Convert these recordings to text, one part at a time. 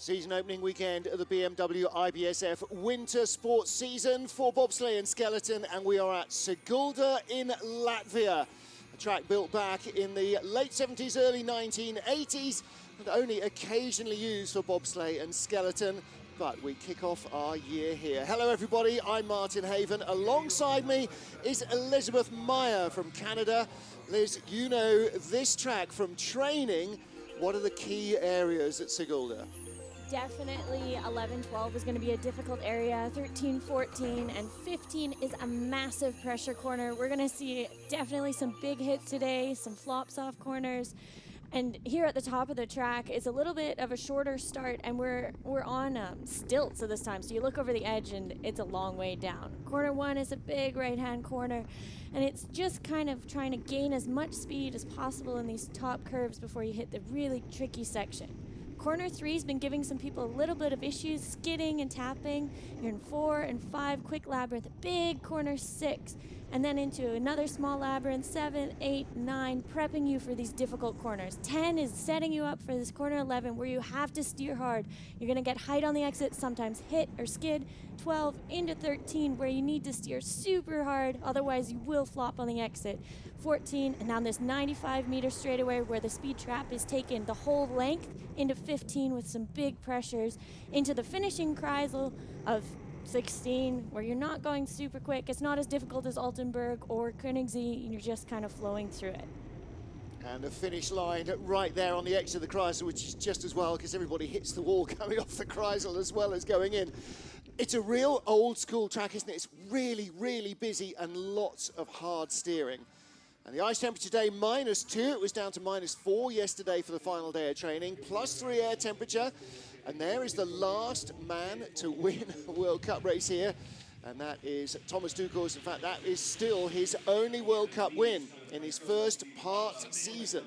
Season opening weekend of the BMW IBSF winter sports season for bobsleigh and skeleton, and we are at Sigulda in Latvia. A track built back in the late 70s, early 1980s, and only occasionally used for bobsleigh and skeleton. But we kick off our year here. Hello everybody, I'm Martin Haven. Alongside me is Elizabeth Meyer from Canada. Liz, you know this track from training. What are the key areas at Sigulda? Definitely 11-12 is going to be a difficult area. 13-14 and 15 is a massive pressure corner. We're going to see definitely some big hits today, some flops off corners. And here at the top of the track is a little bit of a shorter start, and we're on stilts at this time. So you look over the edge and it's a long way down. Corner one is a big right-hand corner, and it's just kind of trying to gain as much speed as possible in these top curves before you hit the really tricky section. Corner 3's been giving some people a little bit of issues, skidding and tapping. You're in 4 and 5, quick labyrinth, big corner 6, and then into another small labyrinth, 7, 8, 9, prepping you for these difficult corners. 10 is setting you up for this corner 11 where you have to steer hard. You're going to get height on the exit, sometimes hit or skid. 12 into 13 where you need to steer super hard, otherwise you will flop on the exit. 14, and now this 95-meter straightaway where the speed trap is taken the whole length into 15 with some big pressures, into the finishing kreisel of 16 where you're not going super quick. It's not as difficult as Altenburg or Königssee, and you're just kind of flowing through it. And the finish line right there on the exit of the kreisel, which is just as well because everybody hits the wall coming off the kreisel as well as going in. It's a real old school track, isn't it? It's really, really busy and lots of hard steering. And the ice temperature today, -2. It was down to -4 yesterday for the final day of training. +3 air temperature. And there is the last man to win a World Cup race here. And that is Thomas Dukurs. In fact, that is still his only World Cup win in his first part season.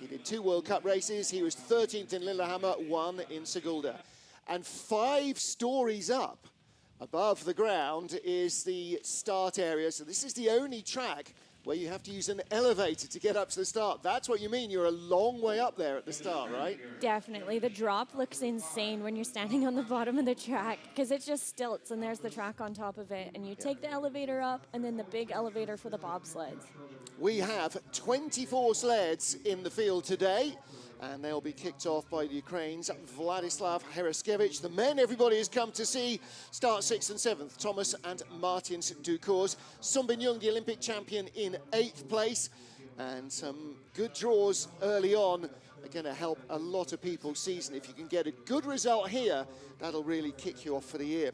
He did 2 World Cup races. He was 13th in Lillehammer, 1 in Sigulda. And 5 stories up above the ground is the start area. So this is the only track where you have to use an elevator to get up to the start. That's what you mean. You're a long way up there at the start, right? Definitely. The drop looks insane when you're standing on the bottom of the track because it's just stilts and there's the track on top of it. And you take the elevator up and then the big elevator for the bobsleds. We have 24 sleds in the field today, and they'll be kicked off by the Ukraine's Vladislav Hereskevich. The men everybody has come to see start 6th and 7th, Thomas and Martins Dukurs. Sunyung, the Olympic champion, in 8th place. And some good draws early on are going to help a lot of people's season. If you can get a good result here, that'll really kick you off for the year.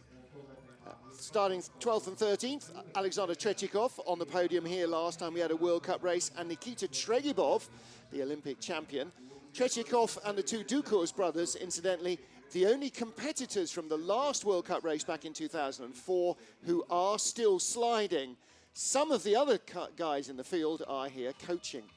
Starting 12th and 13th, Alexander Tretiakov on the podium here last time we had a World Cup race, and Nikita Tregubov, the Olympic champion. Tretiakov and the 2 Dukurs brothers, incidentally, the only competitors from the last World Cup race back in 2004 who are still sliding. Some of the other guys in the field are here coaching.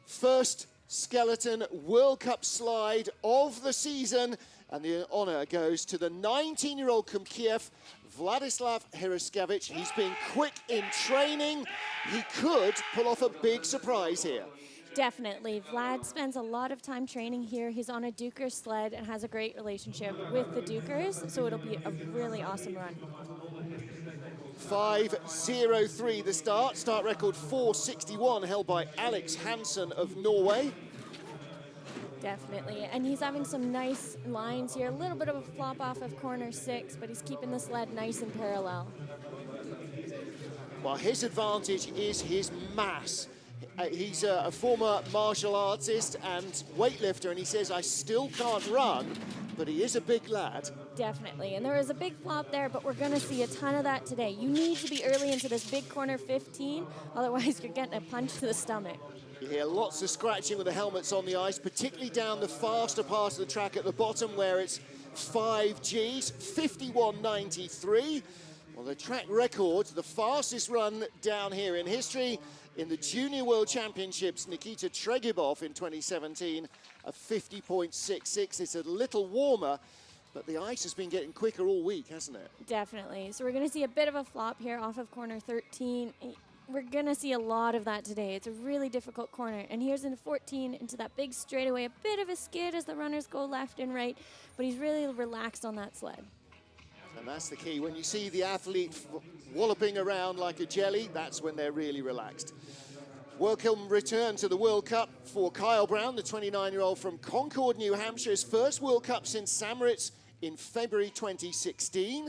First skeleton World Cup slide of the season, and the honor goes to the 19-year-old from Kiev, Vladislav Hereskevich. He's been quick in training. He could pull off a big surprise here. Definitely. Vlad spends a lot of time training here. He's on a Dukurs sled and has a great relationship with the Dukurs, so it'll be a really awesome run. 5:03 the start. Start record 4:61 held by Alex Hansen of Norway. Definitely, and he's having some nice lines here. A little bit of a flop off of corner 6, but he's keeping the sled nice and parallel. Well, his advantage is his mass. He's a former martial artist and weightlifter, and he says, I still can't run, but he is a big lad. Definitely, and there is a big flop there, but we're going to see a ton of that today. You need to be early into this big corner 15, otherwise you're getting a punch to the stomach. You hear lots of scratching with the helmets on the ice, particularly down the faster part of the track at the bottom where it's 5 Gs, 51.93. Well, the track record, the fastest run down here in history, in the Junior World Championships, Nikita Tregubov in 2017, a 50.66. It's a little warmer, but the ice has been getting quicker all week, hasn't it? Definitely. So we're going to see a bit of a flop here off of corner 13. we're going to see a lot of that today. It's a really difficult corner. And here's into 14, into that big straightaway. A bit of a skid as the runners go left and right, but he's really relaxed on that sled. And that's the key. When you see the athlete walloping around like a jelly, that's when they're really relaxed. Welcome return to the World Cup for Kyle Brown, the 29-year-old from Concord, New Hampshire. His first World Cup since St. Moritz in February 2016.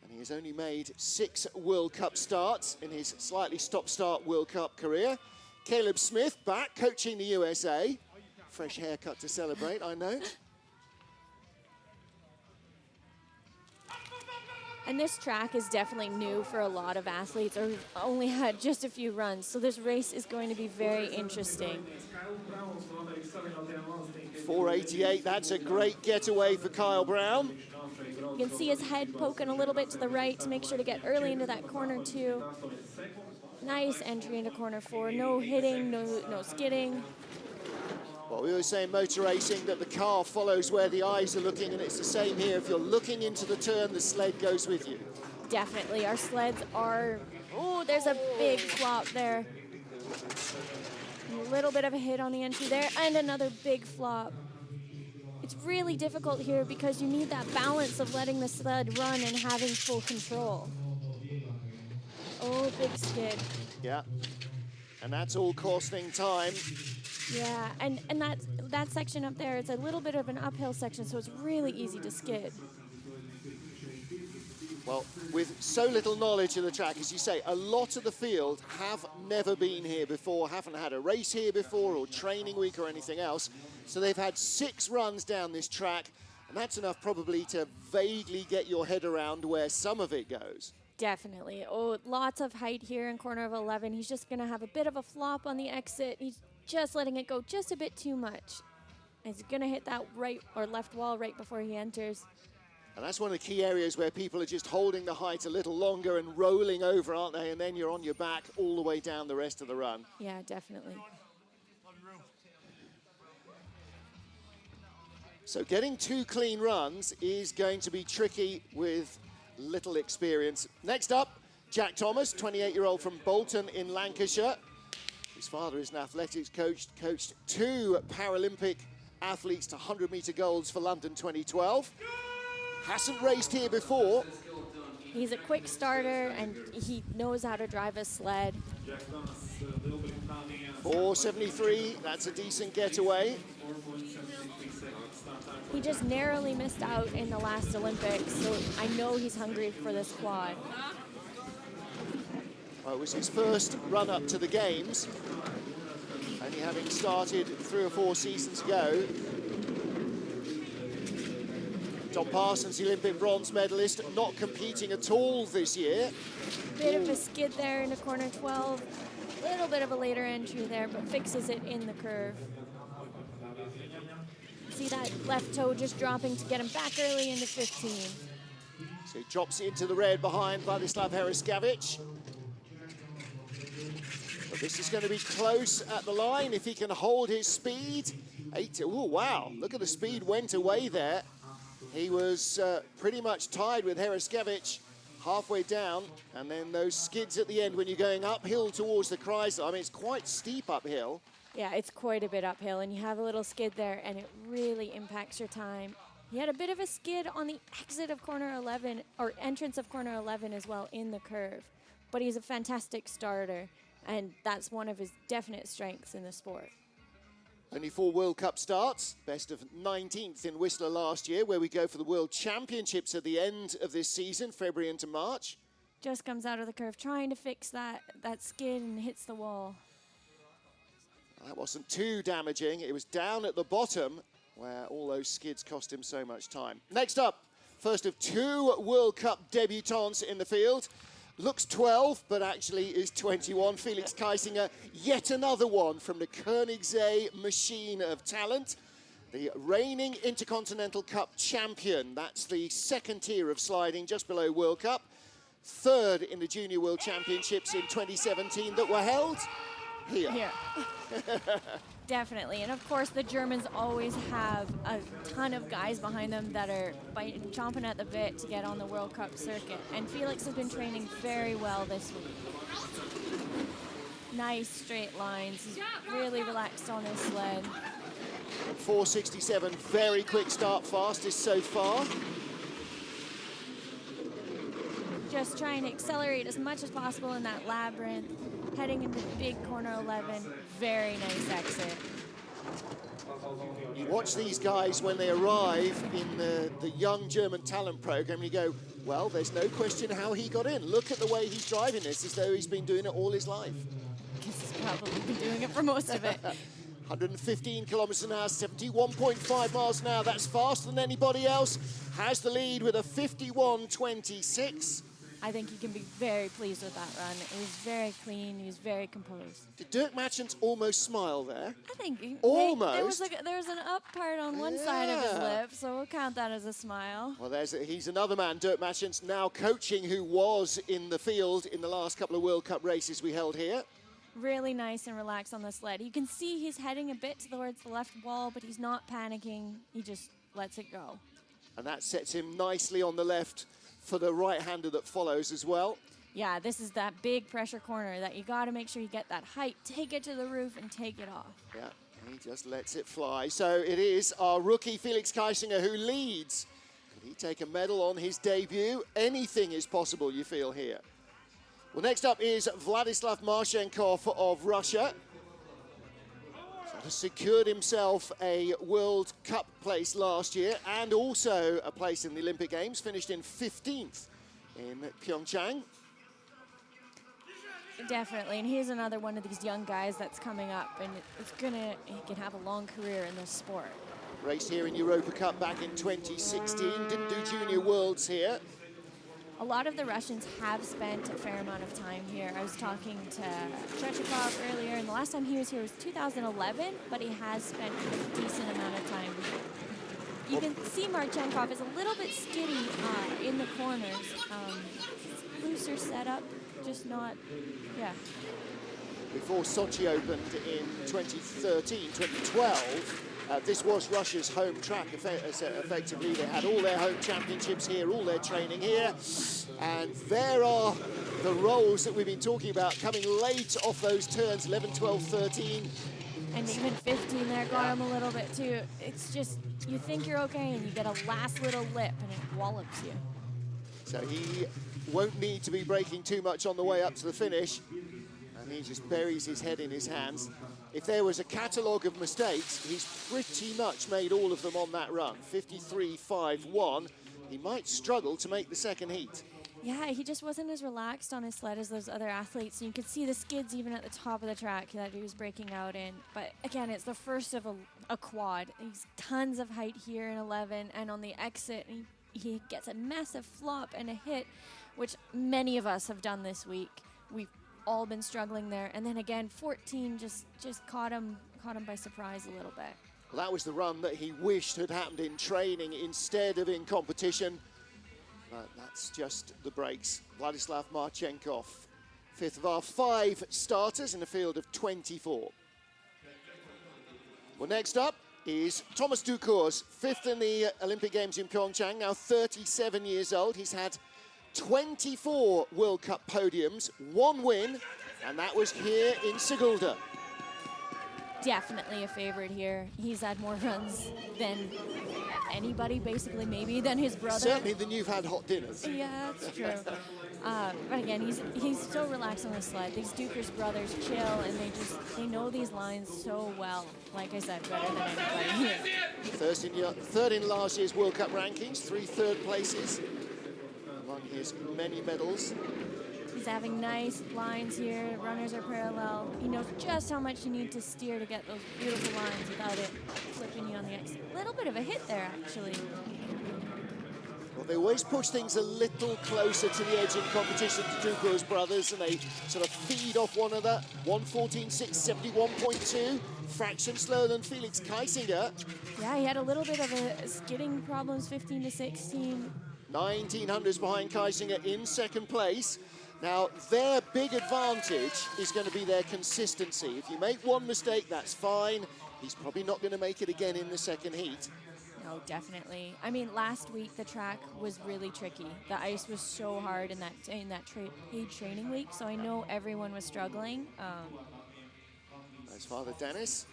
And he has only made 6 World Cup starts in his slightly stop-start World Cup career. Caleb Smith back coaching the USA. Fresh haircut to celebrate, I know. And this track is definitely new for a lot of athletes, or who've only had just a few runs. So this race is going to be very interesting. 4:88, that's a great getaway for Kyle Brown. You can see his head poking a little bit to the right to make sure to get early into that corner two. Nice entry into corner 4. No hitting, no skidding. Well, we always say in motor racing that the car follows where the eyes are looking, and it's the same here. If you're looking into the turn, the sled goes with you. Definitely. Our sleds are... Oh, there's a big flop there. A little bit of a hit on the entry there, and another big flop. It's really difficult here because you need that balance of letting the sled run and having full control. Oh, big skid. Yeah, and that's all costing time. Yeah, and that section up there, it's a little bit of an uphill section, so it's really easy to skid. Well, with so little knowledge of the track, as you say, a lot of the field have never been here before, haven't had a race here before or training week or anything else. So they've had 6 runs down this track, and that's enough probably to vaguely get your head around where some of it goes. Definitely. Oh, lots of height here in corner of 11. He's just going to have a bit of a flop on the exit. He's just letting it go just a bit too much. He's going to hit that right or left wall right before he enters. And that's one of the key areas where people are just holding the height a little longer and rolling over, aren't they? And then you're on your back all the way down the rest of the run. Yeah, definitely. So getting 2 clean runs is going to be tricky with little experience. Next up, Jack Thomas, 28-year-old from Bolton in Lancashire. His father is an athletics coach, coached 2 Paralympic athletes to 100-meter golds for London 2012. Hasn't raced here before. He's a quick starter, and he knows how to drive a sled. 4:73, that's a decent getaway. He just narrowly missed out in the last Olympics, so I know he's hungry for this quad. Well, it was his first run up to the Games, only having started 3 or 4 seasons ago. John Parsons, the Olympic bronze medalist, not competing at all this year. Bit of a skid there into corner 12. Little bit of a later entry there, but fixes it in the curve. See that left toe just dropping to get him back early into 15. So he drops into the red behind Vladislav Heriskavich. But this is going to be close at the line if he can hold his speed. Oh, wow, look at the speed went away there. He was pretty much tied with Heriskavich halfway down, and then those skids at the end when you're going uphill towards the Chrysler. I mean, it's quite steep uphill. Yeah, it's quite a bit uphill, and you have a little skid there, and it really impacts your time. He had a bit of a skid on the exit of corner 11, or entrance of corner 11 as well in the curve. But he's a fantastic starter, and that's one of his definite strengths in the sport. Only 4 World Cup starts, best of 19th in Whistler last year, where we go for the World Championships at the end of this season, February into March. Just comes out of the curve, trying to fix that skid and hits the wall. That wasn't too damaging. It was down at the bottom where all those skids cost him so much time. Next up, first of 2 World Cup debutants in the field. Looks 12, but actually is 21. Felix Kaisinger, yet another one from the Koenigsegg machine of talent. The reigning Intercontinental Cup champion. That's the 2nd tier of sliding, just below World Cup. 3rd in the Junior World Championships in 2017 that were held here. Here. Definitely. And of course, the Germans always have a ton of guys behind them that are chomping at the bit to get on the World Cup circuit. And Felix has been training very well this week. Nice straight lines. He's really relaxed on his sled. 4:67, very quick start, fastest so far. Just trying to accelerate as much as possible in that labyrinth. Heading into big corner 11. Very nice exit. You watch these guys when they arrive in the young German talent program, and you go, well, there's no question how he got in. Look at the way he's driving this, as though he's been doing it all his life. He's probably been doing it for most of it. 115 kilometers an hour, 71.5 miles an hour. That's faster than anybody else. Has the lead with a 51.26. I think he can be very pleased with that run. It was very clean. He was very composed. Did Dirk Matchens almost smile there? I think almost. There was an up part on one side of his lip, so we'll count that as a smile. Well, he's another man, Dirk Matchens, now coaching, who was in the field in the last couple of World Cup races we held here. Really nice and relaxed on the sled. You can see he's heading a bit towards the left wall, but he's not panicking. He just lets it go. And that sets him nicely on the left for the right-hander that follows as well. Yeah, this is that big pressure corner that you got to make sure you get that height, take it to the roof, and take it off. Yeah, he just lets it fly. So it is our rookie, Felix Kaisinger, who leads. Could he take a medal on his debut? Anything is possible, you feel, here. Well, next up is Vladislav Marchenkov of Russia. Has secured himself a World Cup place last year and also a place in the Olympic Games, finished in 15th in Pyeongchang. Definitely, and he's another one of these young guys that's coming up, and he can have a long career in this sport. Raced here in Europa Cup back in 2016, didn't do Junior Worlds here. A lot of the Russians have spent a fair amount of time here. I was talking to Tretiakov earlier, and the last time he was here was 2011, but he has spent a decent amount of time. You can see Marchenkov is a little bit skitty in the corners. Looser setup, just not, yeah. Before Sochi opened in 2013, 2012, this was Russia's home track, effectively. They had all their home championships here, all their training here. And there are the rolls that we've been talking about, coming late off those turns, 11, 12, 13. And even 15 there got him a little bit too. It's just, you think you're okay, and you get a last little lip, and it wallops you. So he won't need to be braking too much on the way up to the finish. And he just buries his head in his hands. If there was a catalogue of mistakes, he's pretty much made all of them on that run. 53.51. He might struggle to make the second heat. Yeah, he just wasn't as relaxed on his sled as those other athletes. And you could see the skids even at the top of the track that he was breaking out in. But again, it's the first of a quad. He's tons of height here in 11, and on the exit, he gets a massive flop and a hit, which many of us have done this week. We've all been struggling there, and then again 14 just caught him by surprise a little bit. Well, that was the run that he wished had happened in training instead of in competition, but that's just the breaks. Vladislav Marchenkov, fifth of our 5 starters in a field of 24. Well, next up is Thomas Dukurs, 5th in the Olympic Games in Pyeongchang, now 37 years old. He's had 24 World Cup podiums, 1 win, and that was here in Sigulda. Definitely a favorite here. He's had more runs than anybody, basically, maybe, than his brother. Certainly than you've had hot dinners. Yeah, that's true. But again, he's so relaxed on the sled. These Dukurs brothers chill, and they know these lines so well. Like I said, better than anybody here. Third in last year's World Cup rankings, 3 third places among his many medals. He's having nice lines here. Runners are parallel. He knows just how much you need to steer to get those beautiful lines without it flipping you on the exit. A little bit of a hit there, actually. Well, they always push things a little closer to the edge in competition, the Dukurs brothers, and they sort of feed off one another. 1:14.6, 71.2, fraction slower than Felix Kaisinger. Yeah, he had a little bit of a skidding problems, 15 to 16. 1900s behind Kaisinger in second place. Now, their big advantage is going to be their consistency. If you make one mistake, that's fine. He's probably not going to make it again in the second heat. No, definitely. I mean, last week the track was really tricky. The ice was so hard in that paid training week, so I know everyone was struggling. There's Father Dennis.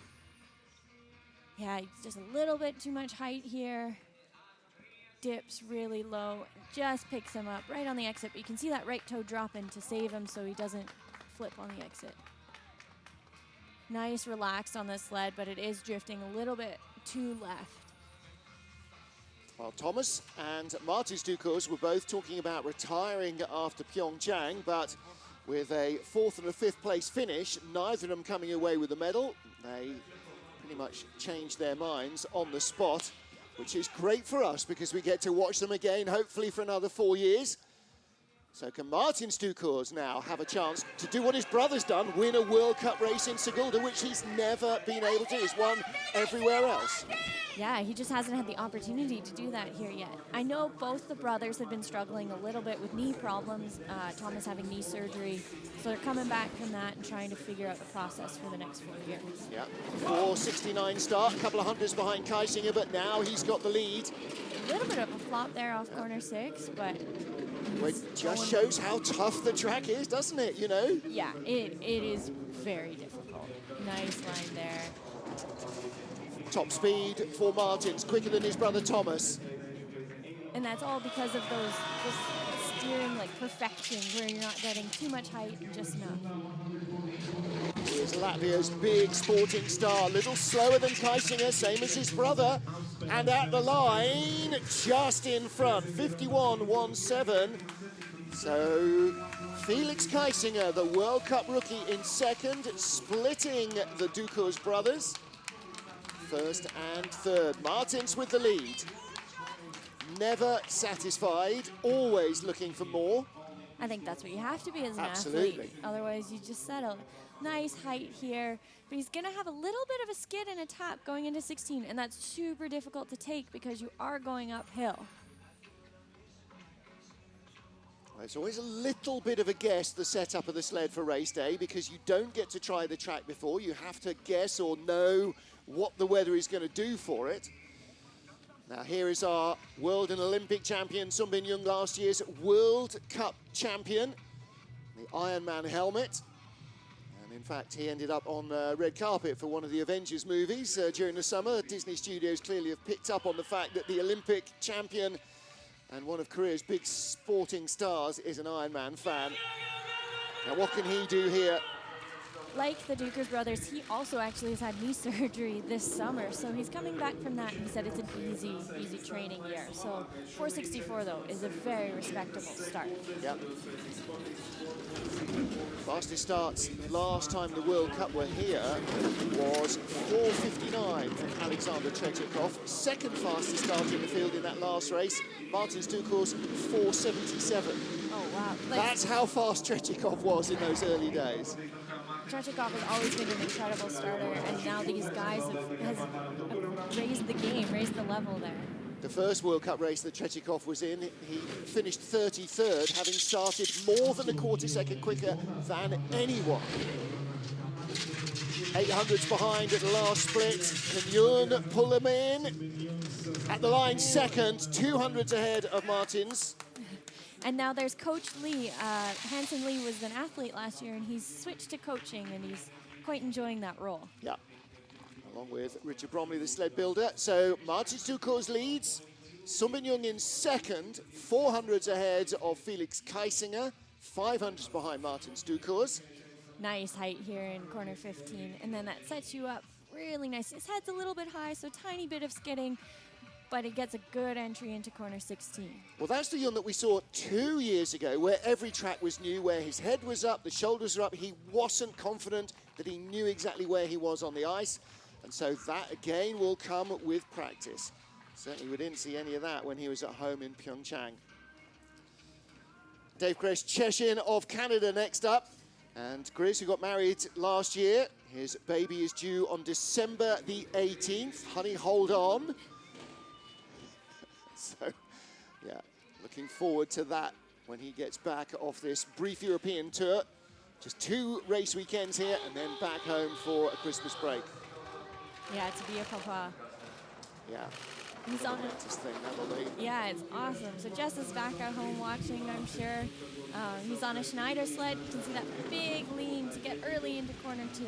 Yeah, just a little bit too much height here. Dips really low, just picks him up right on the exit. But you can see that right toe dropping to save him so he doesn't flip on the exit. Nice, relaxed on the sled, but it is drifting a little bit to left. Well, Thomas and Martin Dukurs were both talking about retiring after Pyeongchang, but with a 4th and a 5th place finish, neither of them coming away with a medal. They pretty much changed their minds on the spot, which is great for us because we get to watch them again, hopefully for another 4 years. So can Martin Dukurs now have a chance to do what his brother's done, win a World Cup race in Sigulda, which he's never been able to. He's won everywhere else. Yeah, he just hasn't had the opportunity to do that here yet. I know both the brothers have been struggling a little bit with knee problems, Thomas having knee surgery, so they're coming back from that and trying to figure out the process for the next 4 years. Yeah, 4:69 start, a couple of hundreds behind Kaisinger, but now he's got the lead. A little bit of a flop there off corner 6, but... It just shows how tough the track is, doesn't it, you know? Yeah, it is very difficult. Nice line there. Top speed for Martins, quicker than his brother Thomas. And that's all because of those steering, like, perfection, where you're not getting too much height, just enough. Here's Latvia's big sporting star, a little slower than Kaisinger, same as his brother. And at the line, just in front, 51.17. So Felix Kaisinger, the World Cup rookie, in second, splitting the Dukurs brothers. First and third. Martins with the lead. Never satisfied, always looking for more. I think that's what you have to be as an Absolutely. athlete. Otherwise, you just settle. Nice height here. But he's going to have a little bit of a skid and a tap going into 16, and that's super difficult to take because you are going uphill. Well, it's always a little bit of a guess, the setup of the sled for race day, because you don't get to try the track before. You have to guess or know what the weather is going to do for it. Now here is our world and Olympic champion, Sunyung, last year's World Cup champion, the Ironman helmet. And in fact, he ended up on red carpet for one of the Avengers movies during the summer. Disney Studios clearly have picked up on the fact that the Olympic champion and one of Korea's big sporting stars is an Ironman fan. Now what can he do here? Like the Dukurs brothers, he also actually has had knee surgery this summer, so he's coming back from that, and he said it's an easy training year. So 4:64 though is a very respectable start. Yep. Fastest starts last time the World Cup were here was 4:59 from Alexander Tretiakov. Second fastest start in the field in that last race, Martin Dukurs, 4:77. Oh wow! That's how fast Tretiakov was in those early days. Tretiakov has always been an incredible starter, and now these guys have raised the game, raised the level there. The first World Cup race that Tretiakov was in, he finished 33rd, having started more than a quarter-second quicker than anyone. 800s behind at the last split. Can Yun pull them in? At the line second, 200s ahead of Martins. And now there's Coach Lee. Hanson Lee was an athlete last year, and he's switched to coaching, and he's quite enjoying that role. Yeah, along with Richard Bromley, the sled builder. So Martin Dukurs leads. Sunyung in second, 400s ahead of Felix Kaisinger, 500s behind Martin Dukurs. Nice height here in corner 15, and then that sets you up really nice. His head's a little bit high, so tiny bit of skidding, but it gets a good entry into corner 16. Well, that's the Yun that we saw 2 years ago, where every track was new, where his head was up, the shoulders were up. He wasn't confident that he knew exactly where he was on the ice. And so that, again, will come with practice. Certainly we didn't see any of that when he was at home in Pyeongchang. Dave Cheshin of Canada next up. And Grizz, who got married last year, his baby is due on December the 18th. Honey, hold on. So, yeah, looking forward to that when he gets back off this brief European tour. Just 2 race weekends here and then back home for a Christmas break. Yeah, to be a papa. Yeah. He's on it. This thing, that'll be. Yeah, it's awesome. So Jess is back at home watching, I'm sure. He's on a Schneider sled. You can see that big lean to get early into corner 2.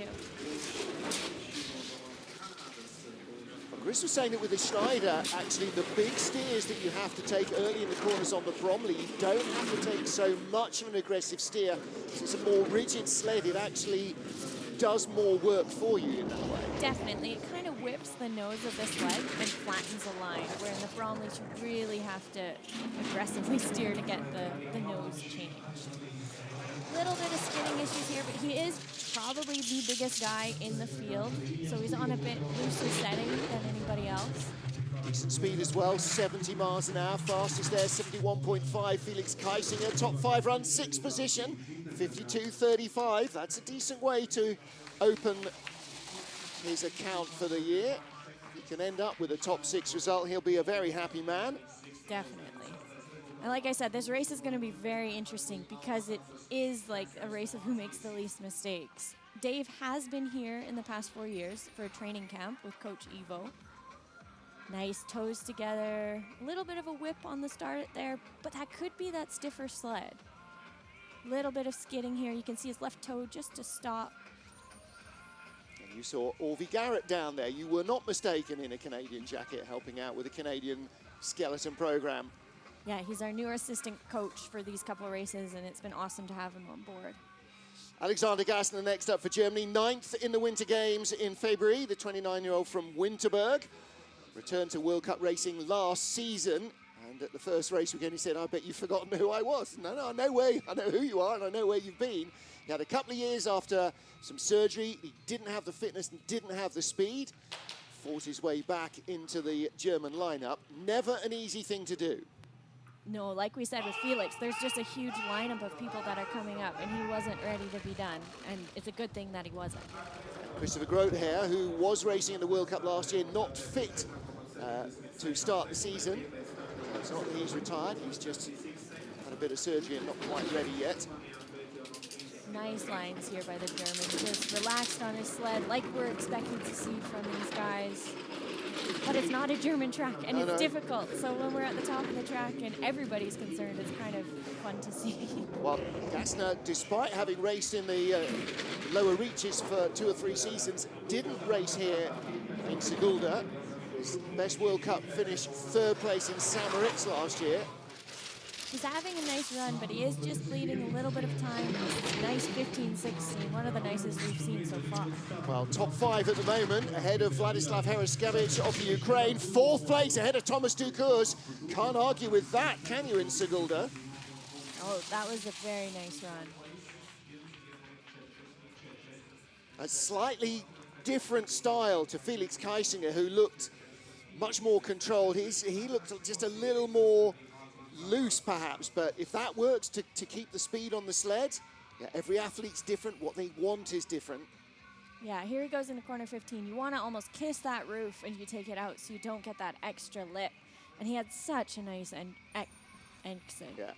Chris was saying that with the Schneider, actually the big steers that you have to take early in the corners on the Bromley, you don't have to take so much of an aggressive steer. It's a more rigid sled. It actually does more work for you in that way. Definitely. It kind of whips the nose of the sled and flattens a line, where in the Bromley you really have to aggressively steer to get the nose changed. Little bit of skidding issues here, but he is probably the biggest guy in the field, so he's on a bit looser setting than anybody else. Decent speed as well, 70 miles an hour. Fastest there, 71.5. Felix Kaisinger, top 5 run, 6th position, 52.35. That's a decent way to open his account for the year. If he can end up with a top 6 result, he'll be a very happy man. Definitely. And like I said, this race is going to be very interesting because it is like a race of who makes the least mistakes. Dave has been here in the past 4 years for a training camp with Coach Ivo. Nice toes together, a little bit of a whip on the start there, but that could be that stiffer sled. Little bit of skidding here. You can see his left toe just to stop. And you saw Orvie Garrett down there. You were not mistaken in a Canadian jacket, helping out with the Canadian skeleton program. Yeah, he's our new assistant coach for these couple races, and it's been awesome to have him on board. Alexander Gassner next up for Germany, 9th in the Winter Games in February. The 29-year-old from Winterberg returned to World Cup racing last season. And at the first race weekend, he said, I bet you've forgotten who I was. No, I know who you are, and I know where you've been. He had a couple of years after some surgery. He didn't have the fitness and didn't have the speed. Fought his way back into the German lineup. Never an easy thing to do. No, like we said with Felix, there's just a huge lineup of people that are coming up, and he wasn't ready to be done. And it's a good thing that he wasn't. Christopher Groothair, who was racing in the World Cup last year, not fit to start the season. It's not that he's retired, he's just had a bit of surgery and not quite ready yet. Nice lines here by the German, just relaxed on his sled, like we're expecting to see from these guys. But it's not a German track, and it's difficult. So when we're at the top of the track and everybody's concerned, it's kind of fun to see. Well, Gassner, despite having raced in the lower reaches for 2 or 3 seasons, didn't race here in Sigulda. His best World Cup finish 3rd place in Samaritz last year. He's having a nice run, but he is just bleeding a little bit of time. It's nice 15-16, one of the nicest we've seen so far. Well, top 5 at the moment, ahead of Vladislav Heraskevich of the Ukraine. 4th place ahead of Thomas Dukurs. Can't argue with that, can you, in Sigulda? Oh, that was a very nice run. A slightly different style to Felix Kaisinger, who looked much more controlled. He looked just a little more loose perhaps, but if that works to keep the speed on the sled, yeah, every athlete's different, what they want is different. Yeah, here he goes into corner 15. You want to almost kiss that roof and you take it out so you don't get that extra lip. And he had such a nice exit. Yeah,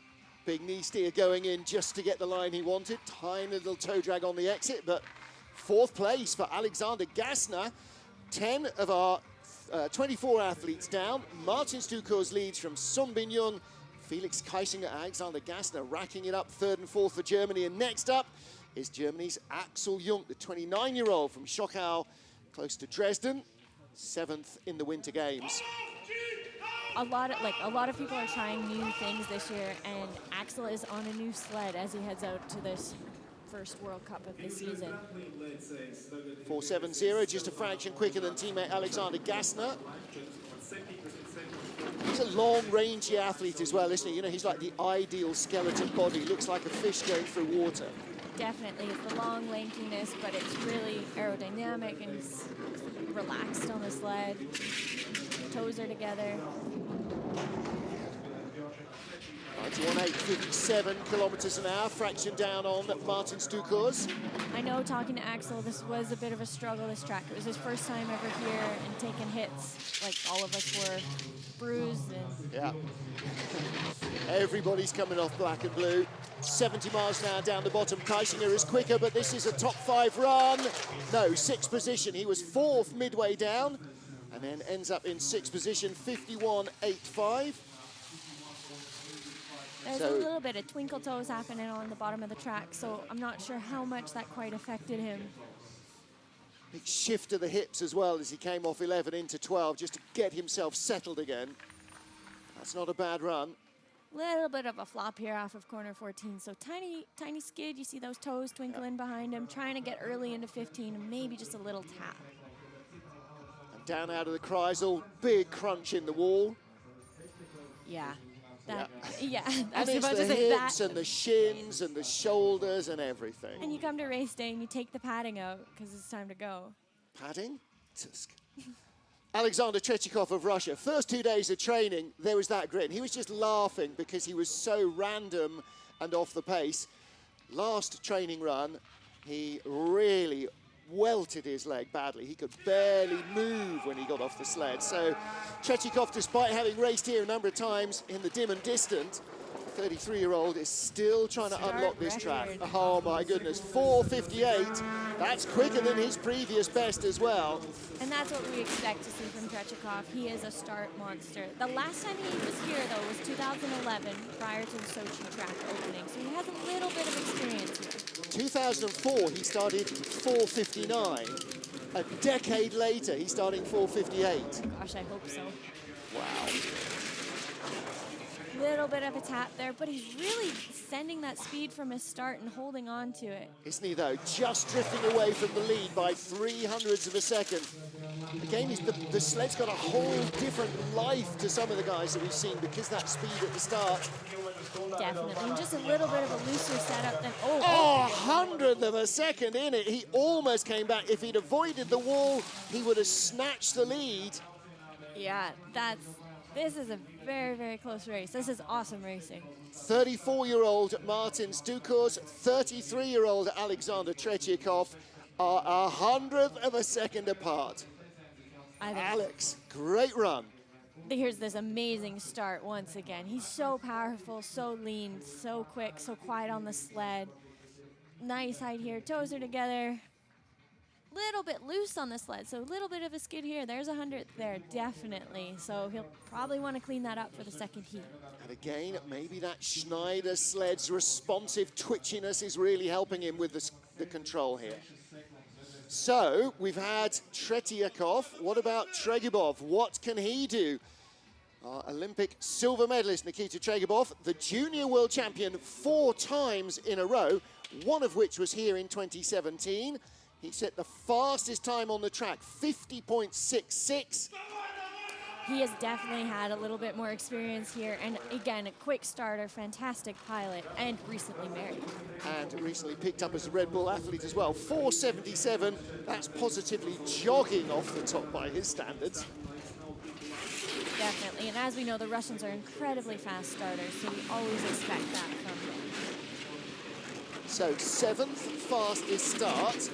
big knee steer going in just to get the line he wanted. Tiny little toe drag on the exit, but 4th place for Alexander Gassner. 10 of our 24 athletes down. Martin Dukurs leads from Sun Bin-yun. Felix Kaisinger, Alexander Gassner racking it up 3rd and 4th for Germany. And next up is Germany's Axel Jungk, the 29-year-old from Schockau, close to Dresden, 7th in the Winter Games. A lot of people are trying new things this year, and Axel is on a new sled as he heads out to this first World Cup of the season. 4.70, just a fraction quicker than teammate Alexander Gassner. He's a long, rangy athlete as well, isn't he? You know, he's like the ideal skeleton body. Looks like a fish going through water. Definitely. It's the long lankiness, but it's really aerodynamic, and he's relaxed on the sled. Toes are together. 91.857 kilometers an hour, fraction down on Martin Dukurs. I know, talking to Axel, this was a bit of a struggle, this track. It was his first time ever here and taking hits, like all of us were. bruised. And Yeah. Everybody's coming off black and blue. 70 miles an hour down the bottom. Kaisinger is quicker, but this is a top 5 run. No, 6th position. He was 4th midway down and then ends up in 6th position, 51.85. There's a little bit of twinkle toes happening on the bottom of the track, so I'm not sure how much that quite affected him. Big shift to the hips as well as he came off 11 into 12 just to get himself settled again. That's not a bad run. Little bit of a flop here off of corner 14, so tiny skid. You see those toes twinkling behind him, trying to get early into 15, and maybe just a little tap. And down out of the Kreisel, big crunch in the wall. Yeah. And That's it's the hips and the shins and the shoulders and everything. And you come to race day and you take the padding out because it's time to go. Padding? Tusk. Alexander Tretiakov of Russia. First 2 days of training, there was that grin. He was just laughing because he was so random and off the pace. Last training run, he really welted his leg badly. He could barely move when he got off the sled. So Tretiakov, despite having raced here a number of times in the dim and distant, 33-year-old is still trying to unlock this track. Oh my goodness, 4:58. That's quicker than his previous best as well. And that's what we expect to see from Tretiakov. He is a start monster. The last time he was here, though, was 2011, prior to the Sochi track opening. So he has a little bit of experience here. 2004, he started 4:59. A decade later, he's starting 4:58. Gosh, I hope so. Wow. Little bit of a tap there, but he's really sending that speed from his start and holding on to it. Isn't he, though? Just drifting away from the lead by 0.03 of a second. Again, the sled's got a whole different life to some of the guys that we've seen because that speed at the start. Definitely. And just a little bit of a looser setup than... Oh, 100th of a second in it. He almost came back. If he'd avoided the wall, he would have snatched the lead. Yeah, this is a very, very close race. This is awesome racing. 34-year-old Martin Dukurs, 33-year-old Alexander Tretiakov are 100th of a second apart. Alex, great run. Here's this amazing start once again. He's so powerful, so lean, so quick, so quiet on the sled. Nice height here, toes are together. Little bit loose on the sled, so a little bit of a skid here. There's 100th there, definitely. So he'll probably want to clean that up for the second heat. And again, maybe that Schneider sled's responsive twitchiness is really helping him with the control here. So we've had Tretiakov. What about Tregubov? What can he do? Our Olympic silver medalist Nikita Tregubov, the junior world champion 4 times in a row, one of which was here in 2017. He set the fastest time on the track, 50.66. He has definitely had a little bit more experience here. And again, a quick starter, fantastic pilot, and recently married. And recently picked up as a Red Bull athlete as well. 4:77, that's positively jogging off the top by his standards. Definitely, and as we know, the Russians are incredibly fast starters, so we always expect that from them. So 7th fastest start.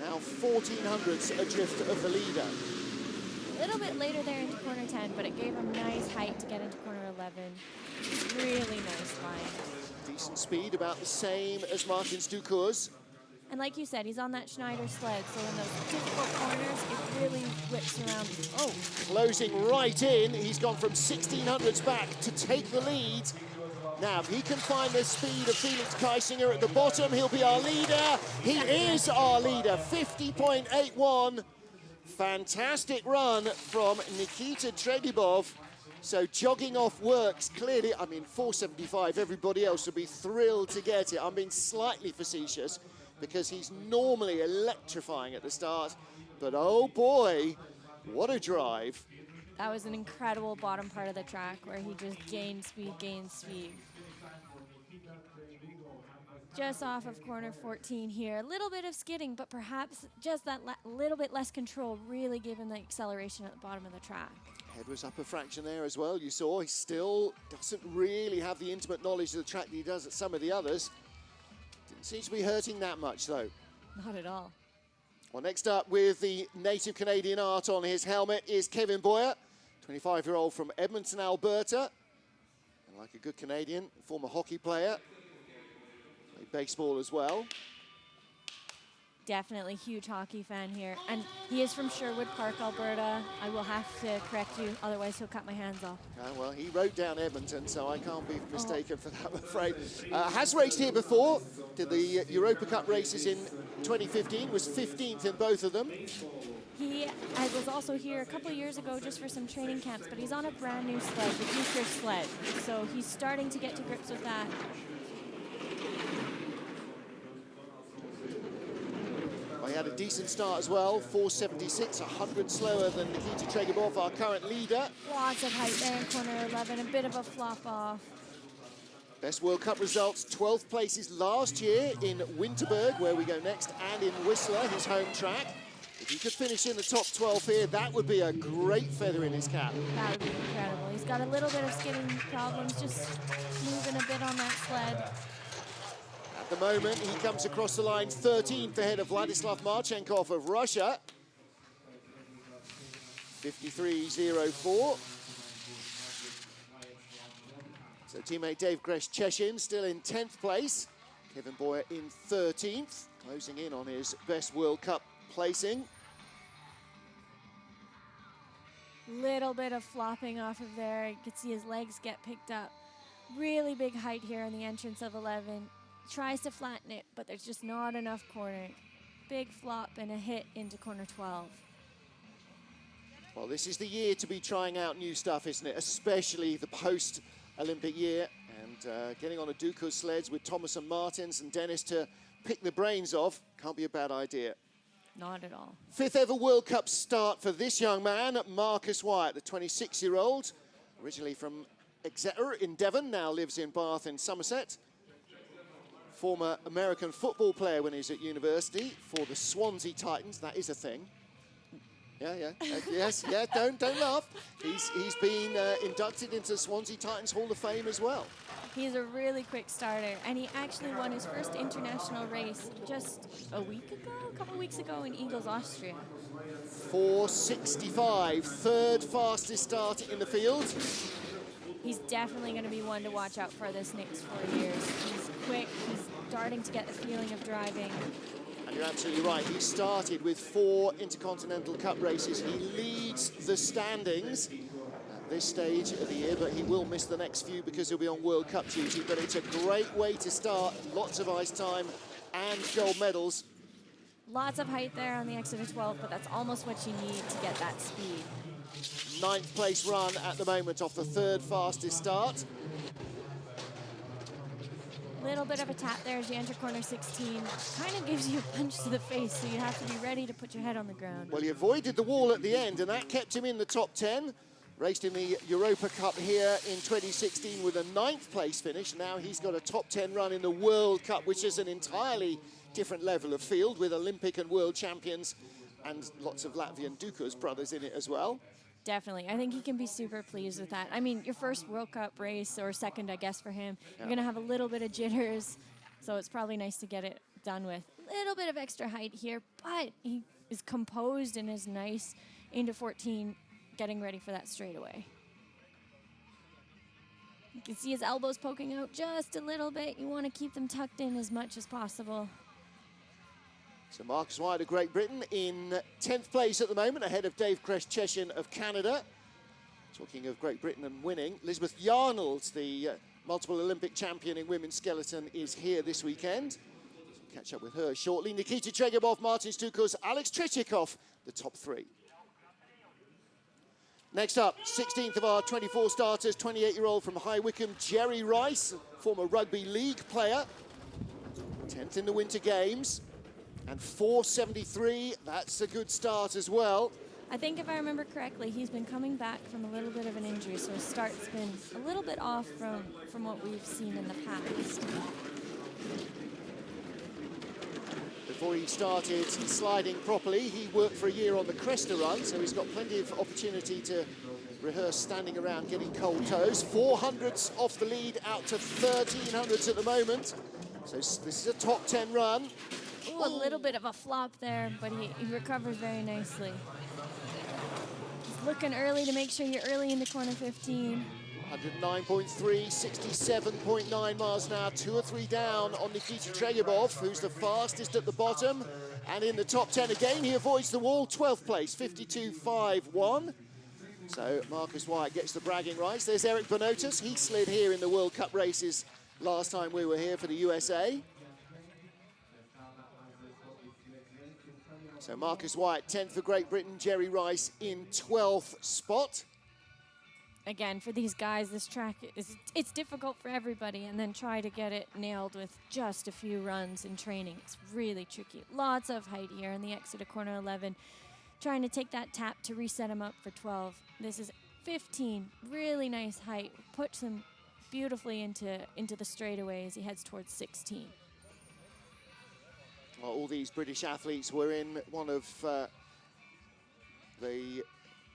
Now 1400ths adrift of the leader. A little bit later there into corner 10, but it gave him nice height to get into corner 11. Really nice line. Decent speed, about the same as Martin Dukurs. And like you said, he's on that Schneider sled, so in those difficult corners, it really whips around. Oh! Closing right in. He's gone from 1600ths back to take the lead. Now, if he can find the speed of Felix Kaisinger at the bottom, he'll be our leader. He is our leader, 50.81. Fantastic run from Nikita Tregubov. So jogging off works clearly. I mean, 4:75, everybody else would be thrilled to get it. I'm being slightly facetious because he's normally electrifying at the start. But oh boy, what a drive. That was an incredible bottom part of the track where he just gained speed. Just off of corner 14 here. A little bit of skidding, but perhaps just that little bit less control really gave him the acceleration at the bottom of the track. Head was up a fraction there as well. You saw he still doesn't really have the intimate knowledge of the track that he does at some of the others. Didn't seem to be hurting that much though. Not at all. Well, next up with the native Canadian art on his helmet is Kevin Boyer, 25-year-old from Edmonton, Alberta. And like a good Canadian, former hockey player. Played baseball as well. Definitely huge hockey fan here. And he is from Sherwood Park, Alberta. I will have to correct you, otherwise he'll cut my hands off. Well, he wrote down Edmonton, so I can't be mistaken for that, I'm afraid. Has raced here before. Did the Europa Cup races in 2015, was 15th in both of them. He was also here a couple of years ago just for some training camps, but he's on a brand new sled, the Viesturs sled. So he's starting to get to grips with that. Well, he had a decent start as well, 4.76, 100 slower than Nikita Tregubov, our current leader. Lots of height there in corner 11, a bit of a flop off. Best World Cup results, 12th places last year in Winterberg, where we go next, and in Whistler, his home track. If he could finish in the top 12 here, that would be a great feather in his cap. That would be incredible. He's got a little bit of skidding problems, just moving a bit on that sled. At the moment, he comes across the line 13th ahead of Vladislav Marchenkov of Russia. 53.04. So teammate Dave Greshcheshin still in 10th place. Kevin Boyer in 13th, closing in on his best World Cup placing. Little bit of flopping off of there. You can see his legs get picked up. Really big height here on the entrance of 11. Tries to flatten it, but there's just not enough corner. Big flop and a hit into corner 12. Well, this is the year to be trying out new stuff, isn't it? Especially the post-Olympic year. And getting on a Dukurs sleds with Thomas and Martins and Dennis to pick the brains of can't be a bad idea. Not at all. 5th ever World Cup start for this young man, Marcus Wyatt, the 26-year-old. Originally from Exeter in Devon, now lives in Bath in Somerset. Former American football player when he was at university for the Swansea Titans. That is a thing. Yes, don't laugh. He's been inducted into the Swansea Titans Hall of Fame as well. He's a really quick starter, and he actually won his first international race just a couple weeks ago in Eagles, Austria. 4.65, third fastest start in the field. He's definitely going to be one to watch out for this next 4 years. He's quick, he's starting to get the feeling of driving. And you're absolutely right, he started with 4 Intercontinental Cup races. He leads the standings at this stage of the year, but he will miss the next few because he'll be on World Cup duty. But it's a great way to start, lots of ice time and gold medals. Lots of height there on the Exeter 12, but that's almost what you need to get that speed. 9th place run at the moment off the 3rd fastest start. Little bit of a tap there as you enter corner 16. Kind of gives you a punch to the face, so you have to be ready to put your head on the ground. Well, he avoided the wall at the end, and that kept him in the top 10. Raced in the Europa Cup here in 2016 with a 9th place finish. Now he's got a top 10 run in the World Cup, which is an entirely different level of field with Olympic and world champions and lots of Latvian Dukurs brothers in it as well. Definitely. I think he can be super pleased with that. I mean, your first World Cup race, or second, I guess, for him, you're going to have a little bit of jitters, so it's probably nice to get it done with. A little bit of extra height here, but he is composed and is nice into 14, getting ready for that straightaway. You can see his elbows poking out just a little bit. You want to keep them tucked in as much as possible. So Marcus Wyatt of Great Britain in 10th place at the moment, ahead of Dave Greshcheshin of Canada. Talking of Great Britain and winning, Elizabeth Yarnold, the multiple Olympic champion in women's skeleton, is here this weekend. So catch up with her shortly. Nikita Tregubov, Martin Dukurs, Alex Tretiakov, the top 3. Next up, 16th of our 24 starters, 28-year-old from High Wycombe, Jerry Rice, former rugby league player. 10th in the Winter Games. And 4.73, that's a good start as well. I think if I remember correctly, he's been coming back from a little bit of an injury, so his start's been a little bit off from what we've seen in the past. Before he started sliding properly, he worked for a year on the Cresta run, so he's got plenty of opportunity to rehearse standing around getting cold toes. 400s off the lead, out to 1300s at the moment. So this is a top 10 run. Ooh, a little bit of a flop there, but he recovers very nicely. He's looking early to make sure you're early into corner 15. 109.3, 67.9 miles an hour, 2 or 3 down on Nikita Tregubov, who's the fastest at the bottom. And in the top 10 again, he avoids the wall, 12th place, 52.51. So Marcus Wyatt gets the bragging rights. There's Eric Bonotas. He slid here in the World Cup races last time we were here for the USA. So Marcus Wyatt, 10th for Great Britain. Jerry Rice in 12th spot. Again, for these guys, this track it's difficult for everybody, and then try to get it nailed with just a few runs in training. It's really tricky. Lots of height here in the exit of corner 11. Trying to take that tap to reset him up for 12. This is 15, really nice height. Puts him beautifully into the straightaway as he heads towards 16. Well, all these British athletes were in one of the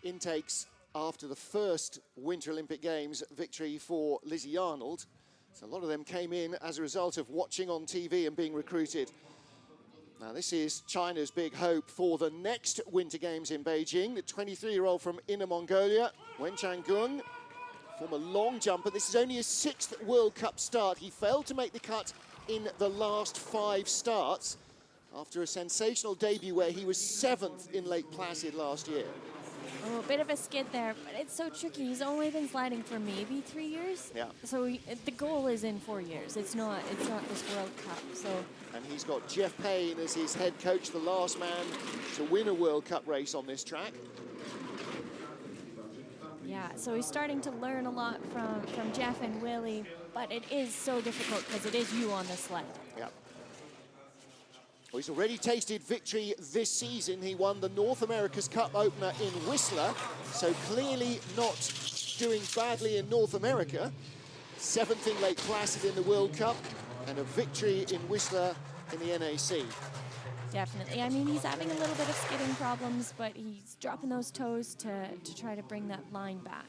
intakes after the first Winter Olympic Games victory for Lizzie Arnold. So a lot of them came in as a result of watching on TV and being recruited. Now this is China's big hope for the next Winter Games in Beijing. The 23-year-old from Inner Mongolia, Wen Changgung, former long jumper. This is only his 6th World Cup start. He failed to make the cut in the last 5 starts after a sensational debut where he was 7th in Lake Placid last year. Oh, a bit of a skid there, but it's so tricky. He's only been sliding for maybe 3 years. Yeah. So the goal is in 4 years. It's not this World Cup. So. And he's got Jeff Payne as his head coach, the last man to win a World Cup race on this track. Yeah, so he's starting to learn a lot from Jeff and Willie, but it is so difficult because it is you on the sled. Yeah. Well, he's already tasted victory this season. He won the North America's Cup opener in Whistler, so clearly not doing badly in North America. 7th in Lake Placid in the World Cup, and a victory in Whistler in the NAC. Definitely. I mean, he's having a little bit of skidding problems, but he's dropping those toes to try to bring that line back.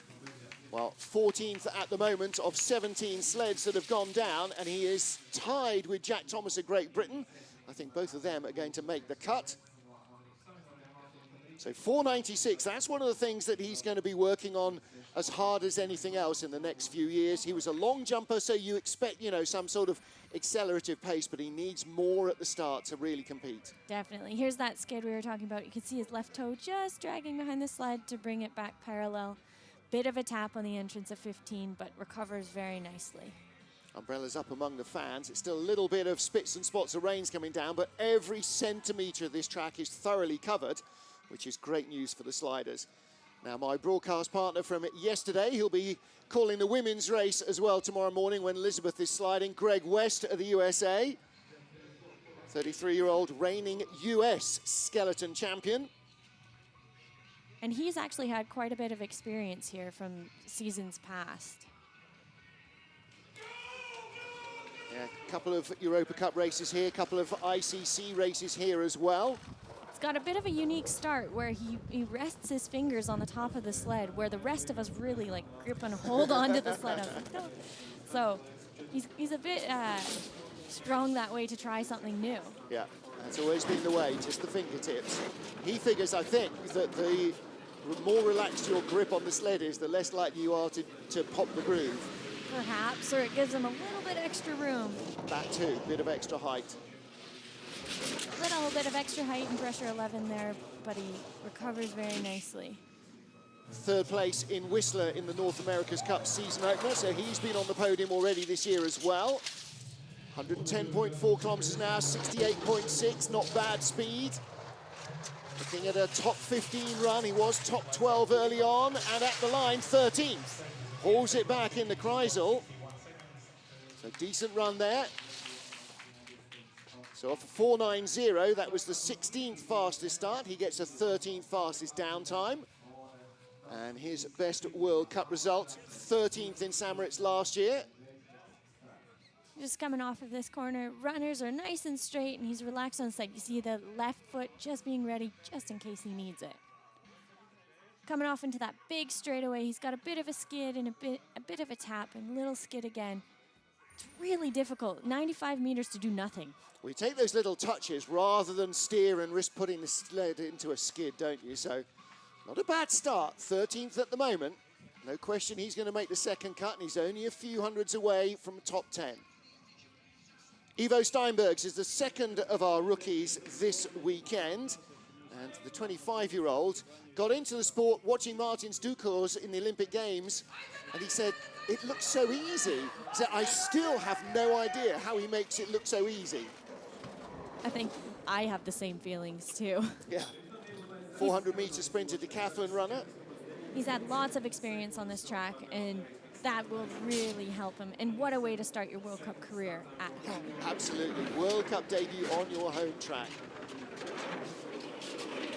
Well, 14th at the moment of 17 sleds that have gone down, and he is tied with Jack Thomas of Great Britain. I think both of them are going to make the cut. So 496, that's one of the things that he's going to be working on as hard as anything else in the next few years. He was a long jumper, so you expect, some sort of accelerative pace, but he needs more at the start to really compete. Definitely. Here's that skid we were talking about. You can see his left toe just dragging behind the sled to bring it back parallel. Bit of a tap on the entrance of 15, but recovers very nicely. Umbrellas up among the fans. It's still a little bit of spits and spots of rains coming down, but every centimetre of this track is thoroughly covered, which is great news for the sliders. Now, my broadcast partner from yesterday, he'll be calling the women's race as well tomorrow morning when Elizabeth is sliding. Greg West of the USA, 33-year-old reigning US skeleton champion. And he's actually had quite a bit of experience here from seasons past. Yeah, a couple of Europa Cup races here, a couple of ICC races here as well. It's got a bit of a unique start where he rests his fingers on the top of the sled, where the rest of us really grip and hold on to the sled. I was like, no. So he's a bit strong that way to try something new. Yeah, that's always been the way, just the fingertips. He figures, I think, that the more relaxed your grip on the sled is, the less likely you are to pop the groove. Perhaps, or it gives him a little bit extra room. That too, bit of extra height. A little bit of extra height and pressure 11 there, but he recovers very nicely. 3rd place in Whistler in the North America's Cup season opener, so he's been on the podium already this year as well. 110.4 kilometers an hour, 68.6, not bad speed. Looking at a top 15 run, he was top 12 early on, and at the line, 13th. Hauls it back in the Kreisel. So decent run there. So off 4.90, that was the 16th fastest start. He gets a 13th fastest down time. And his best World Cup result, 13th in St. Moritz last year. Just coming off of this corner, runners are nice and straight, and he's relaxed on the side. You see the left foot just being ready just in case he needs it. Coming off into that big straightaway, he's got a bit of a skid and a bit of a tap and a little skid again. It's really difficult, 95 meters to do nothing. We take those little touches rather than steer and risk putting the sled into a skid, don't you? So Not a bad start, 13th at the moment. No question he's going to make the second cut, and he's only a few hundreds away from top 10. Ivo Steinbergs is the second of our rookies this weekend. And the 25-year-old got into the sport watching Martin's Dukurs in the Olympic Games, and he said, it looks so easy. He said, I still have no idea how he makes it look so easy. I think I have the same feelings too. Yeah. 400-meter sprinter, decathlon runner. He's had lots of experience on this track, and that will really help him. And what a way to start your World Cup career at home. Absolutely. World Cup debut on your home track.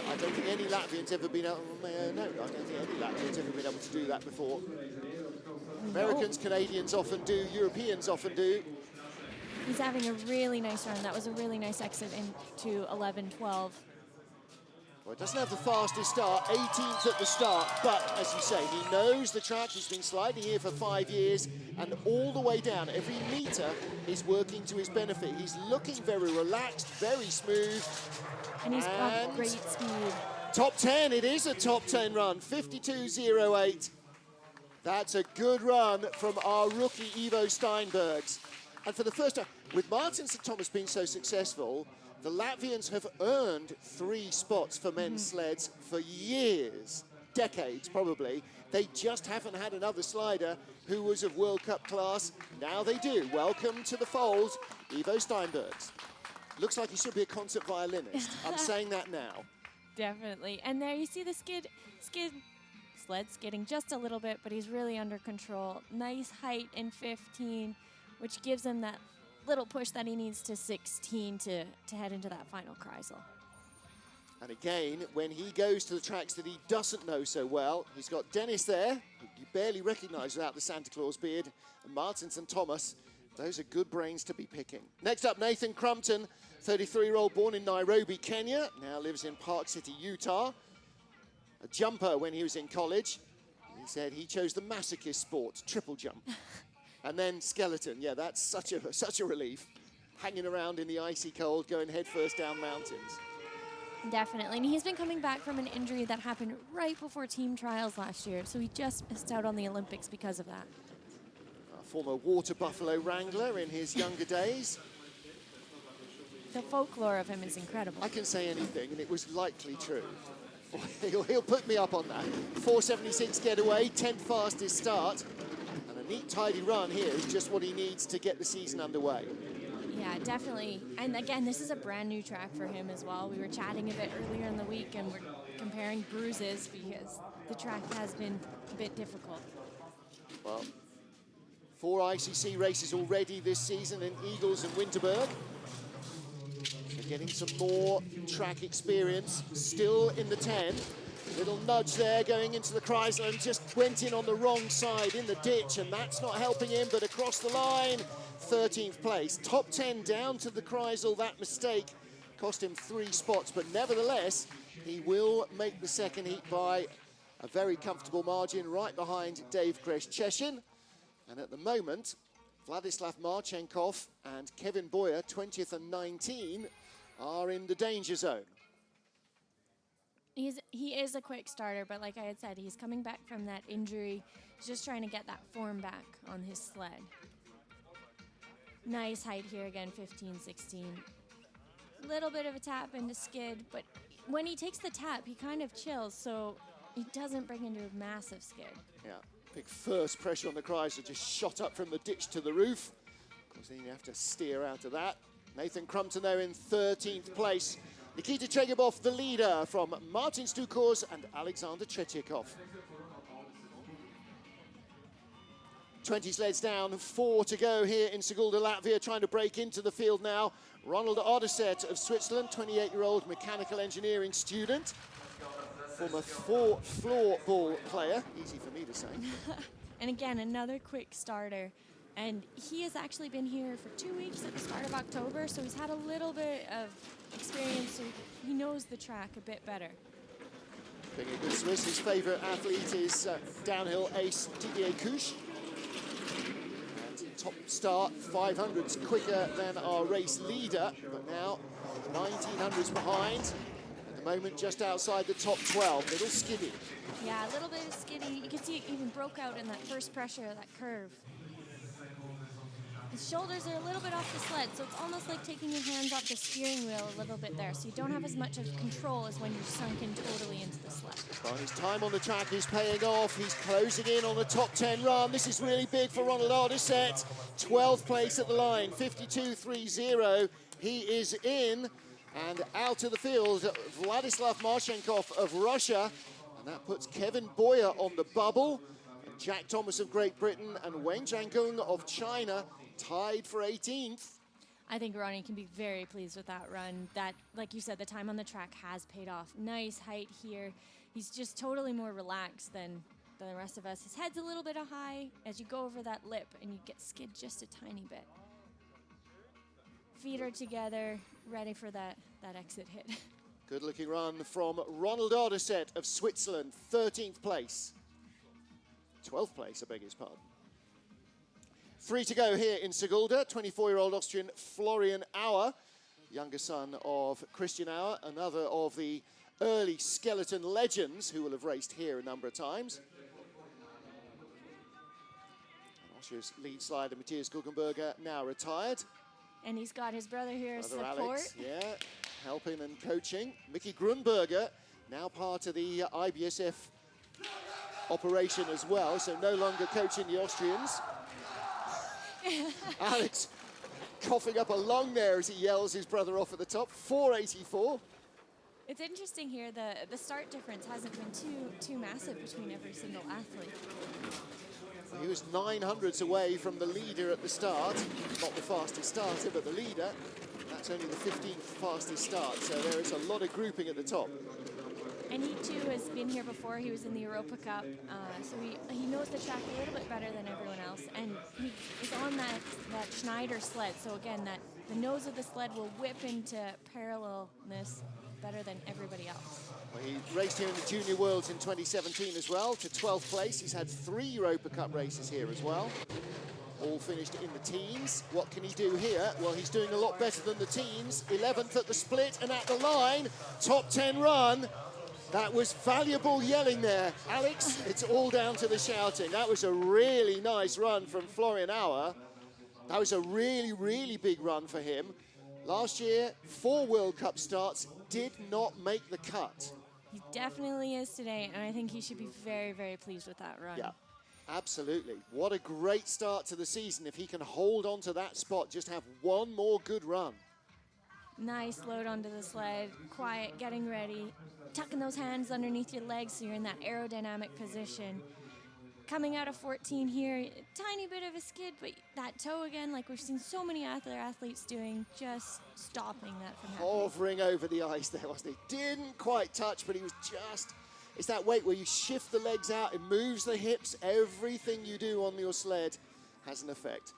I don't think any Latvians ever been able, no, I don't think any Latvians ever been able to do that before. Americans, Canadians often do, Europeans often do. He's having a really nice run. That was a really nice exit into 11-12. Well, it doesn't have the fastest start, 18th at the start, but as you say, he knows the track. He's been sliding here for 5 years, and all the way down, every meter is working to his benefit. He's looking very relaxed, very smooth. And he's got great speed. Top 10, it is a top 10 run, 52.08. That's a good run from our rookie Ivo Steinbergs. And for the first time, with Martin St. Thomas being so successful, the Latvians have earned 3 spots for men's sleds for years, decades probably. They just haven't had another slider who was of World Cup class. Now they do. Welcome to the fold, Ivo Steinbergs. Looks like he should be a concert violinist. I'm saying that now. Definitely. And there you see the sled skidding just a little bit, but he's really under control. Nice height in 15, which gives him that little push that he needs to 16 to head into that final Kreisel. And again, when he goes to the tracks that he doesn't know so well, he's got Dennis there, who you barely recognize without the Santa Claus beard, and Martin St. Thomas. Those are good brains to be picking. Next up, Nathan Crumpton, 33-year-old, born in Nairobi, Kenya, now lives in Park City, Utah. A jumper when he was in college. He said he chose the masochist sport, triple jump. And then skeleton, yeah, that's such a relief. Hanging around in the icy cold, going headfirst down mountains. Definitely, and he's been coming back from an injury that happened right before team trials last year, so he just missed out on the Olympics because of that. Former water buffalo wrangler in his younger days. The folklore of him is incredible. I can say anything, and it was likely true. He'll put me up on that. 4:76 getaway, 10th fastest start. And a neat, tidy run here is just what he needs to get the season underway. Yeah, definitely. And again, this is a brand new track for him as well. We were chatting a bit earlier in the week, and we're comparing bruises because the track has been a bit difficult. Well, 4 ICC races already this season in Eagles and Winterberg. They're getting some more track experience, still in the 10. Little nudge there going into the Kreisel, and just went in on the wrong side in the ditch, and that's not helping him, but across the line, 13th place. Top 10 down to the Kreisel. That mistake cost him 3 spots, but nevertheless, he will make the second heat by a very comfortable margin, right behind Dave Kreshcheshin. And at the moment, Vladislav Marchenkov and Kevin Boyer, 20th and 19, are in the danger zone. He is a quick starter, but like I had said, he's coming back from that injury. He's just trying to get that form back on his sled. Nice height here again, 15, 16. Little bit of a tap into skid, but when he takes the tap, he kind of chills, so he doesn't break into a massive skid. Yeah. Big first pressure on the Kreisel, just shot up from the ditch to the roof. Of course, then you have to steer out of that. Nathan Crumpton, though, in 13th place. Nikita Tregubov, the leader, from Martin Dukurs and Alexander Tretiakov. 20 sleds down, 4 to go here in Sigulda, Latvia, trying to break into the field now. Ronald Oderset of Switzerland, 28-year-old mechanical engineering student. Former floorball player, easy for me to say. And again, another quick starter. And he has actually been here for 2 weeks at the start of October, so he's had a little bit of experience, so he knows the track a bit better. Being a good Swiss, his favourite athlete is downhill ace Didier Couche. And top start, 500s quicker than our race leader, but now 1900s behind. the moment just outside the top 12, little skiddy. Yeah, a little bit of skiddy. You can see it even broke out in that first pressure, that curve. His shoulders are a little bit off the sled, so it's almost like taking your hands off the steering wheel a little bit there, so you don't have as much of control as when you're sunken totally into the sled. Well, his time on the track is paying off. He's closing in on the top 10 run. This is really big for Ronald Ardeset. 12th place at the line, 52.30. He is in, and out of the field, Vladislav Marchenkov of Russia, and that puts Kevin Boyer on the bubble. And Jack Thomas of Great Britain and Wen Jiangung of China tied for 18th. I think Ronnie can be very pleased with that run. That, like you said, the time on the track has paid off. Nice height here. He's just totally more relaxed than the rest of us. His head's a little bit high as you go over that lip and you get skid just a tiny bit. Feet are together, ready for that exit hit. Good looking run from Ronald Ardeset of Switzerland, 13th place. 12th place, I beg his pardon. 3 to go here in Sigulda. 24-year-old Austrian Florian Auer, younger son of Christian Auer, another of the early skeleton legends who will have raced here a number of times. And Austria's lead slider, Matthias Guggenberger, now retired. And he's got his brother here as support. Alex, yeah, helping and coaching. Mickey Grunberger, now part of the IBSF operation as well, so no longer coaching the Austrians. Alex coughing up a lung there as he yells his brother off at the top. 484. It's interesting here, the start difference hasn't been too massive between every single athlete. He was 900s away from the leader at the start. Not the fastest starter, but the leader. That's only the 15th fastest start, so there is a lot of grouping at the top. And he too has been here before. He was in the Europa Cup, so he knows the track a little bit better than everyone else. And he is on that Schneider sled. So again, the nose of the sled will whip into parallelness better than everybody else. Well, he raced here in the Junior Worlds in 2017 as well, to 12th place. He's had 3 Europa Cup races here as well, all finished in the teens. What can he do here? Well, he's doing a lot better than the teens. 11th at the split and at the line, top 10 run. That was valuable yelling there. Alex, it's all down to the shouting. That was a really nice run from Florian Auer. That was a really, really big run for him. Last year, 4 World Cup starts, did not make the cut. He definitely is today, and I think he should be very, very pleased with that run. Yeah, absolutely. What a great start to the season. If he can hold on to that spot, just have one more good run. Nice load onto the sled, quiet, getting ready, tucking those hands underneath your legs so you're in that aerodynamic position. Coming out of 14 here, tiny bit of a skid, but that toe again, like we've seen so many other athletes doing, just stopping that from happening. Hovering over the ice there, wasn't he? Didn't quite touch, but he was just, it's that weight where you shift the legs out, it moves the hips, everything you do on your sled has an effect.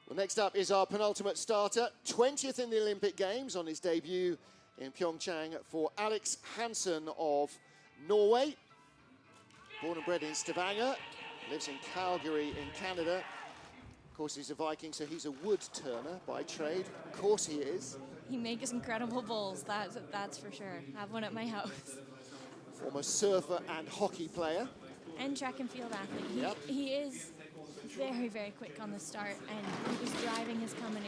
Well, next up is our penultimate starter, 20th in the Olympic Games on his debut in Pyeongchang for Alex Hansen of Norway. Born and bred in Stavanger, lives in Calgary in Canada. Of course, he's a Viking, so he's a wood turner by trade. Of course he is. He makes incredible bowls, that's for sure. Have one at my house. Former surfer and hockey player. And track and field athlete. He is very, very quick on the start, and he's driving his coming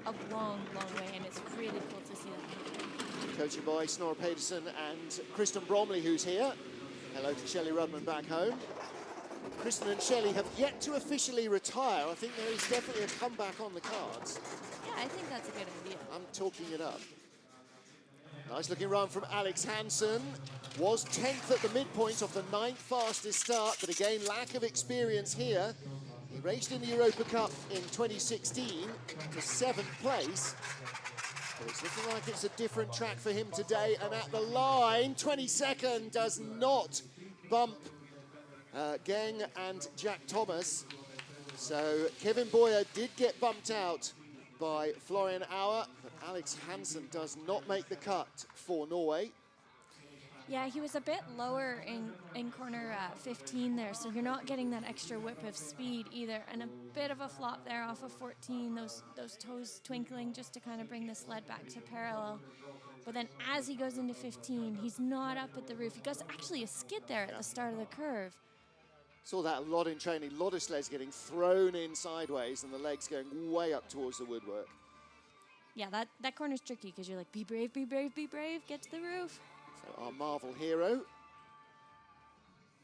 a long, long way, and it's really cool to see that. Coaching by Snorre Pedersen and Kristen Bromley, who's here. Hello to Shelley Rudman back home. Kristen and Shelley have yet to officially retire. I think there is definitely a comeback on the cards. Yeah, I think that's a good idea. I'm talking it up. Nice looking run from Alex Hansen. Was 10th at the midpoint of the 9th fastest start, but again, lack of experience here. He raced in the Europa Cup in 2016 to 7th place. But it's looking like it's a different track for him today. And at the line, 22nd does not bump Geng and Jack Thomas. So Kevin Boyer did get bumped out by Florian Auer, but Alex Hansen does not make the cut for Norway. Yeah, he was a bit lower in corner 15 there, so you're not getting that extra whip of speed either. And a bit of a flop there off of 14, those toes twinkling just to kind of bring the sled back to parallel. But then as he goes into 15, he's not up at the roof. He goes actually a skid there at the start of the curve. Saw that a lot in training. A lot of sleds getting thrown in sideways and the legs going way up towards the woodwork. Yeah, that corner's tricky because you're like, be brave, be brave, be brave, get to the roof. So our Marvel hero.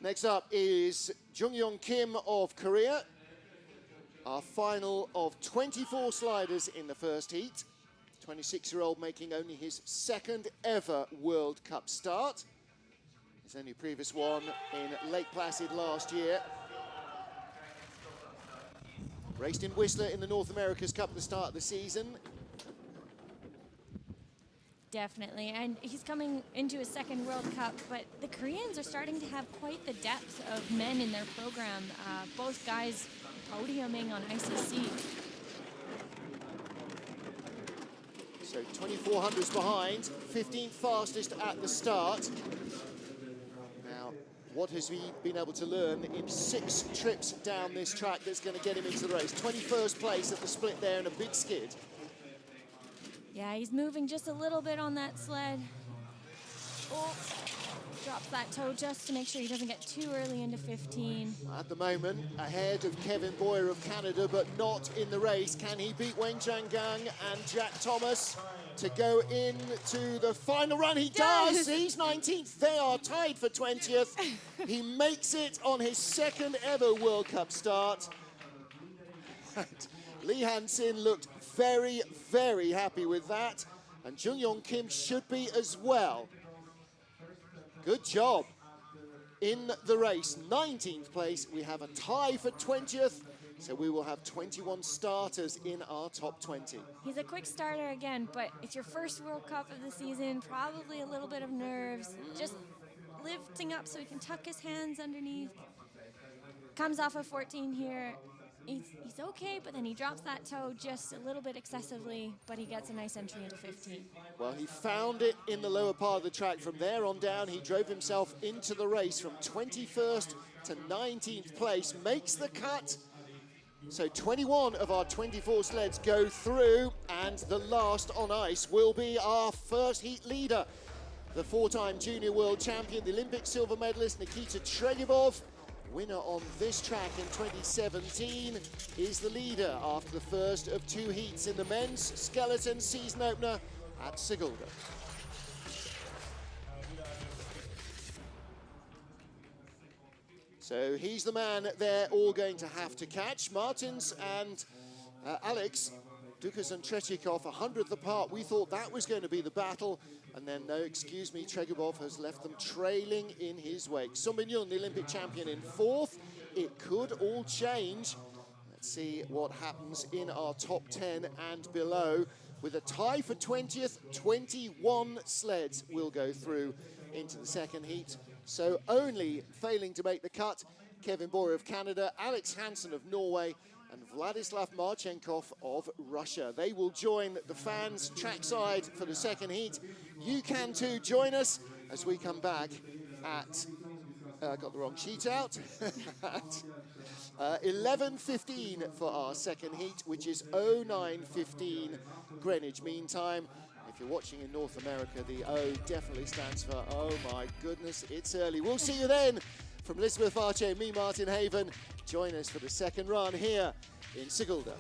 Next up is Jungyeong Kim of Korea. Our final of 24 sliders in the first heat. 26-year-old making only his second ever World Cup start. His only previous one in Lake Placid last year. Raced in Whistler in the North America's Cup at the start of the season. Definitely, and he's coming into his second World Cup, but the Koreans are starting to have quite the depth of men in their program. Both guys podiuming on ICC. So 2400s behind, 15th fastest at the start. Now, what has he been able to learn in 6 trips down this track that's going to get him into the race? 21st place at the split there in a big skid. Yeah, he's moving just a little bit on that sled. Oh, drops that toe just to make sure he doesn't get too early into 15. At the moment, ahead of Kevin Boyer of Canada, but not in the race. Can he beat Weng Zhanggang and Jack Thomas to go into the final run? He does! He's 19th. They are tied for 20th. He makes it on his second ever World Cup start. Lee Han-sin looked very, very happy with that. And Jungyeong Kim should be as well. Good job in the race. 19th place. We have a tie for 20th. So we will have 21 starters in our top 20. He's a quick starter again, but it's your first World Cup of the season. Probably a little bit of nerves. Just lifting up so he can tuck his hands underneath. Comes off of 14 here. He's okay, but then he drops that toe just a little bit excessively, but he gets a nice entry into 15. Well, he found it in the lower part of the track. From there on down, he drove himself into the race from 21st to 19th place, makes the cut. So 21 of our 24 sleds go through, and the last on ice will be our first heat leader. The 4-time junior world champion, the Olympic silver medalist, Nikita Tregubov. Winner on this track in 2017 is the leader after the first of 2 heats in the men's skeleton season opener at Sigulda. So he's the man they're all going to have to catch. Martins and Alex, Dukurs and Tretiakov, 100th apart. We thought that was going to be the battle. And then, no, excuse me, Tregubov has left them trailing in his wake. Sunyung, the Olympic champion, in 4th. It could all change. Let's see what happens in our top 10 and below. With a tie for 20th, 21 sleds will go through into the second heat. So only failing to make the cut, Kevin Boyer of Canada, Alex Hansen of Norway, and Vladislav Marchenkov of Russia. They will join the fans trackside for the second heat. You can too join us as we come back at, got the wrong sheet out, at 11:15 for our second heat, which is 09:15 Greenwich Mean Time. If you're watching in North America, the O definitely stands for, oh my goodness, it's early. We'll see you then. From Elizabeth Archer, me, Martin Haven. Join us for the second run here in Sigulda.